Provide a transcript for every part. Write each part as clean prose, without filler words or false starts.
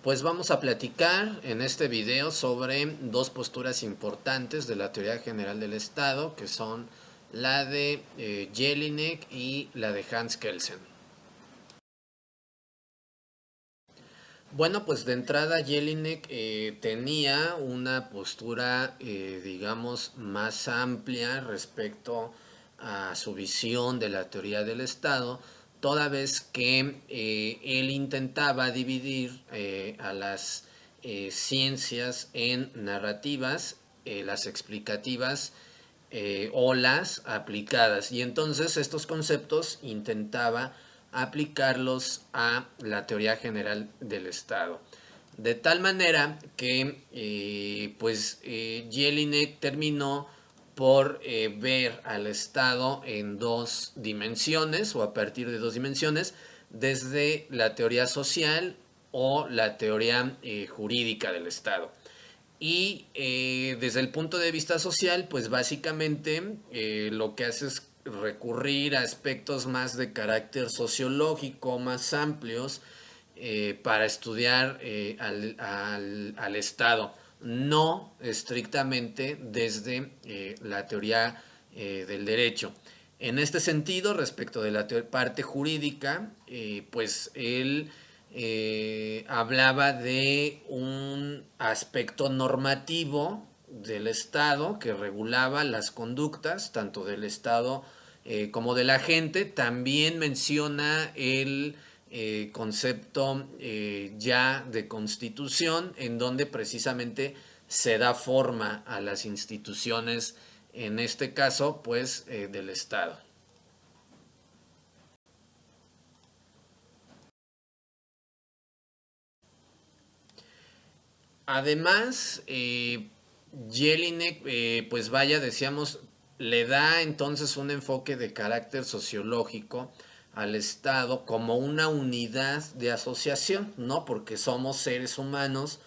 Pues vamos a platicar en este video sobre dos posturas importantes de la teoría general del Estado, que son la de Jelinek y la de Hans Kelsen. Bueno, pues de entrada Jelinek tenía una postura, digamos, más amplia respecto a su visión de la teoría del Estado, toda vez que él intentaba dividir a las ciencias en narrativas, las explicativas o las aplicadas. Y entonces estos conceptos intentaba aplicarlos a la teoría general del Estado. De tal manera que Jelinek terminó por ver al Estado en dos dimensiones o a partir de dos dimensiones, desde la teoría social o la teoría jurídica del Estado. Y desde el punto de vista social, pues básicamente lo que hace es recurrir a aspectos más de carácter sociológico, más amplios, para estudiar al Estado, no estrictamente desde la teoría del derecho. En este sentido, respecto de la parte jurídica, pues él hablaba de un aspecto normativo del Estado que regulaba las conductas tanto del Estado como de la gente. También menciona el concepto ya de constitución, en donde precisamente se da forma a las instituciones, en este caso pues del Estado. Además, Jelinek, pues vaya, decíamos, le da entonces un enfoque de carácter sociológico al Estado como una unidad de asociación, ¿no? Porque somos seres humanos,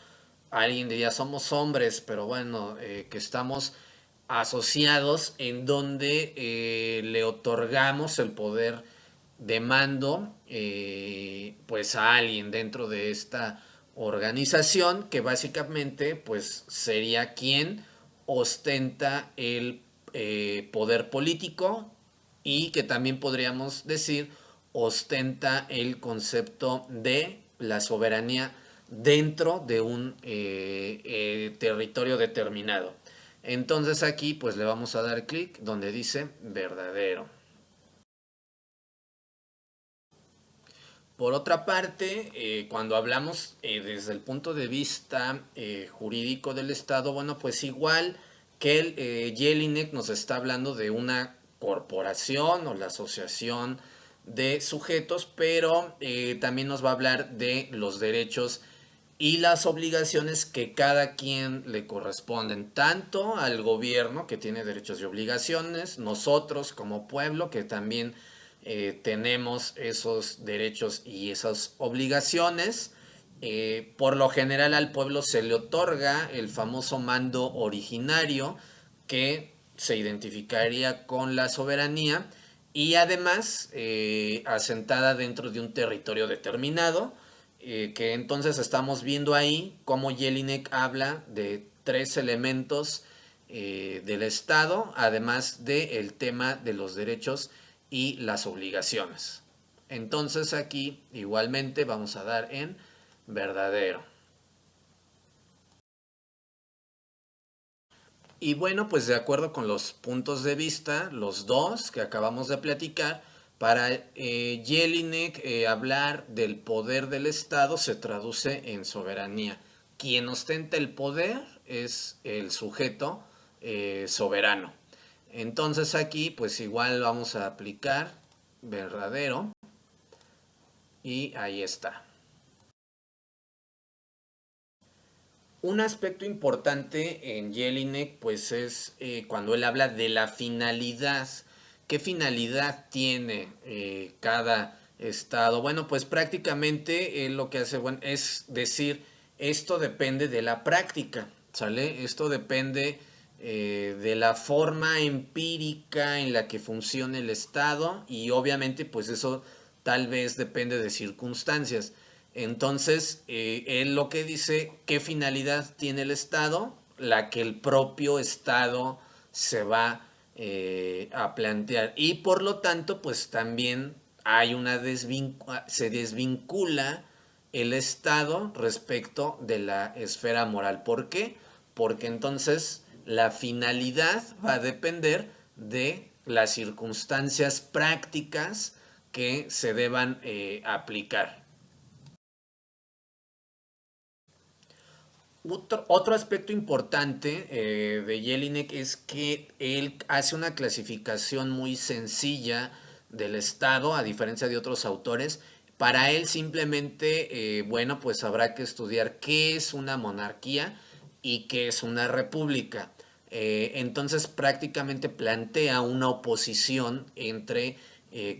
alguien diría somos hombres, pero bueno, que estamos asociados en donde le otorgamos el poder de mando pues a alguien dentro de esta organización que básicamente pues sería quien ostenta el poder político y que también podríamos decir ostenta el concepto de la soberanía dentro de un territorio determinado. Entonces aquí pues le vamos a dar clic donde dice verdadero. Por otra parte, cuando hablamos desde el punto de vista jurídico del Estado, bueno, pues igual que Jelinek nos está hablando de una corporación o la asociación de sujetos, pero también nos va a hablar de los derechos y las obligaciones que cada quien le corresponden, tanto al gobierno, que tiene derechos y obligaciones, nosotros como pueblo, que también tenemos esos derechos y esas obligaciones. Por lo general al pueblo se le otorga el famoso mando originario, que se identificaría con la soberanía y además asentada dentro de un territorio determinado, que entonces estamos viendo ahí cómo Jelinek habla de tres elementos del Estado, además del tema de los derechos y las obligaciones. Entonces aquí igualmente vamos a dar en verdadero. Y bueno, pues de acuerdo con los puntos de vista, los dos que acabamos de platicar, para Jelinek hablar del poder del Estado se traduce en soberanía. Quien ostenta el poder es el sujeto soberano. Entonces aquí pues igual vamos a aplicar verdadero y ahí está. Un aspecto importante en Jelinek pues es cuando él habla de la finalidad. ¿Qué finalidad tiene cada estado? Bueno, pues prácticamente él lo que hace bueno, es decir, esto depende de la práctica, ¿sale? Esto depende de la forma empírica en la que funciona el Estado y obviamente pues eso tal vez depende de circunstancias. Entonces, él lo que dice, ¿qué finalidad tiene el Estado? La que el propio Estado se va a plantear. Y por lo tanto, pues también hay se desvincula el Estado respecto de la esfera moral. ¿Por qué? Porque entonces la finalidad va a depender de las circunstancias prácticas que se deban aplicar. Otro aspecto importante de Jelinek es que él hace una clasificación muy sencilla del Estado, a diferencia de otros autores. Para él simplemente, bueno, pues habrá que estudiar qué es una monarquía y qué es una república. Entonces prácticamente plantea una oposición entre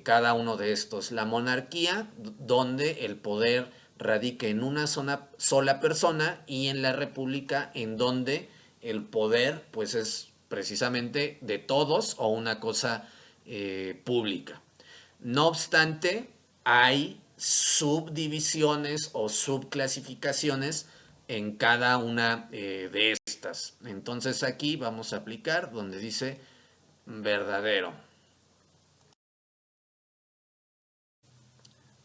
cada uno de estos. La monarquía, donde el poder radica en una sola persona, y en la república, en donde el poder pues es precisamente de todos o una cosa pública. No obstante, hay subdivisiones o subclasificaciones en cada una de estas. Entonces aquí vamos a aplicar donde dice verdadero.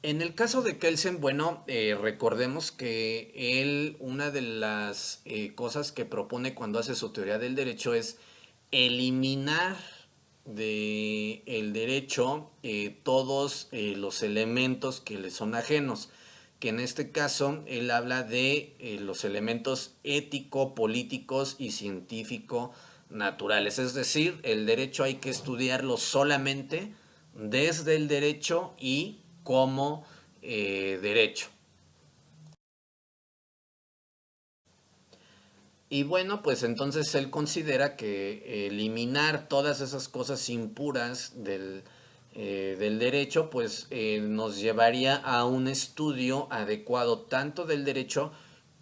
En el caso de Kelsen, bueno, recordemos que él, una de las cosas que propone cuando hace su teoría del derecho es eliminar de el derecho todos los elementos que le son ajenos, que en este caso él habla de los elementos ético, políticos y científico naturales. Es decir, el derecho hay que estudiarlo solamente desde el derecho y como derecho. Y bueno, pues entonces él considera que eliminar todas esas cosas impuras del derecho, pues nos llevaría a un estudio adecuado tanto del derecho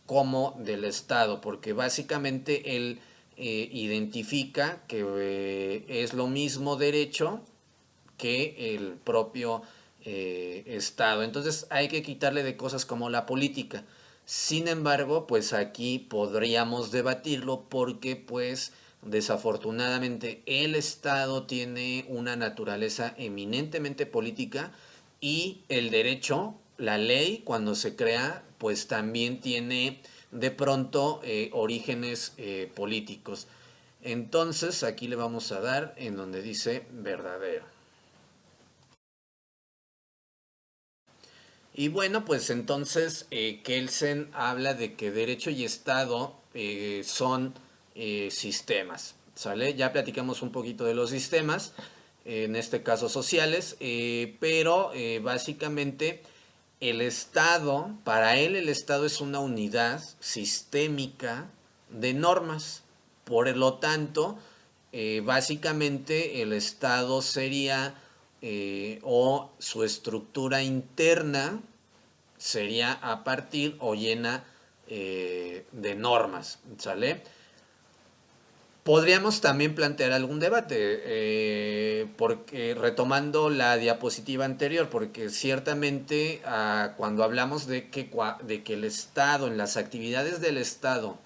como del Estado, porque básicamente él identifica que es lo mismo derecho que el propio Estado. Entonces hay que quitarle de cosas como la política. Sin embargo, pues aquí podríamos debatirlo porque pues desafortunadamente el Estado tiene una naturaleza eminentemente política, y el derecho, la ley, cuando se crea, pues también tiene de pronto orígenes políticos. Entonces aquí le vamos a dar en donde dice verdadero. Y bueno, pues entonces Kelsen habla de que derecho y Estado son sistemas, ¿sale? Ya platicamos un poquito de los sistemas, en este caso sociales, pero básicamente el Estado, para él el Estado es una unidad sistémica de normas. Por lo tanto, básicamente el Estado sería, o su estructura interna sería a partir o llena de normas, ¿sale? Podríamos también plantear algún debate, porque retomando la diapositiva anterior, porque ciertamente cuando hablamos de que el Estado, en las actividades del Estado,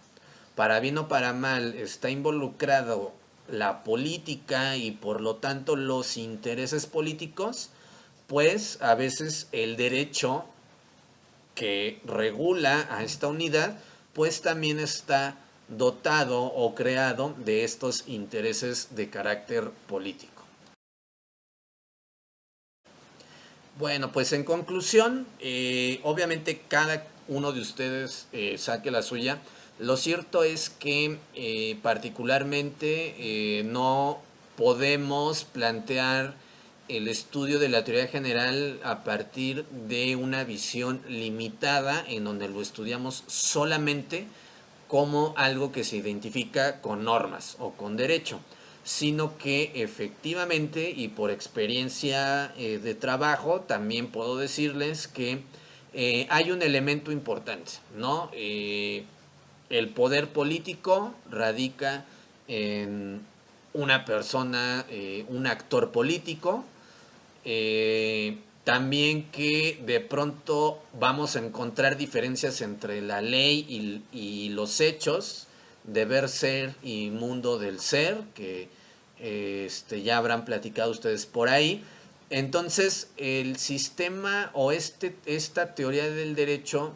para bien o para mal, está involucrado la política y por lo tanto los intereses políticos, pues a veces el derecho que regula a esta unidad, pues también está dotado o creado de estos intereses de carácter político. Bueno, pues en conclusión, obviamente cada uno de ustedes saque la suya. Lo cierto es que particularmente no podemos plantear el estudio de la teoría general a partir de una visión limitada en donde lo estudiamos solamente como algo que se identifica con normas o con derecho, sino que efectivamente, y por experiencia de trabajo, también puedo decirles que hay un elemento importante, ¿no? El poder político radica en una persona, un actor político, también que de pronto vamos a encontrar diferencias entre la ley y los hechos, deber ser y mundo del ser, que ya habrán platicado ustedes por ahí. Entonces, el sistema o esta teoría del derecho,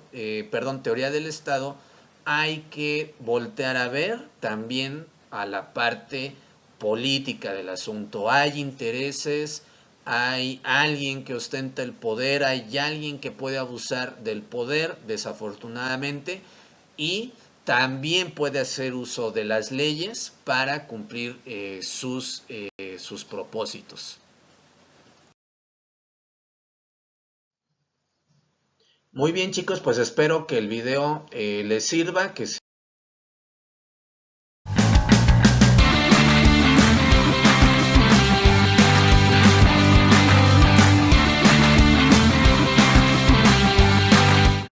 perdón, teoría del Estado, hay que voltear a ver también a la parte política del asunto. Hay intereses, hay alguien que ostenta el poder, hay alguien que puede abusar del poder, desafortunadamente, y también puede hacer uso de las leyes para cumplir sus propósitos. Muy bien, chicos, pues espero que el video les sirva, que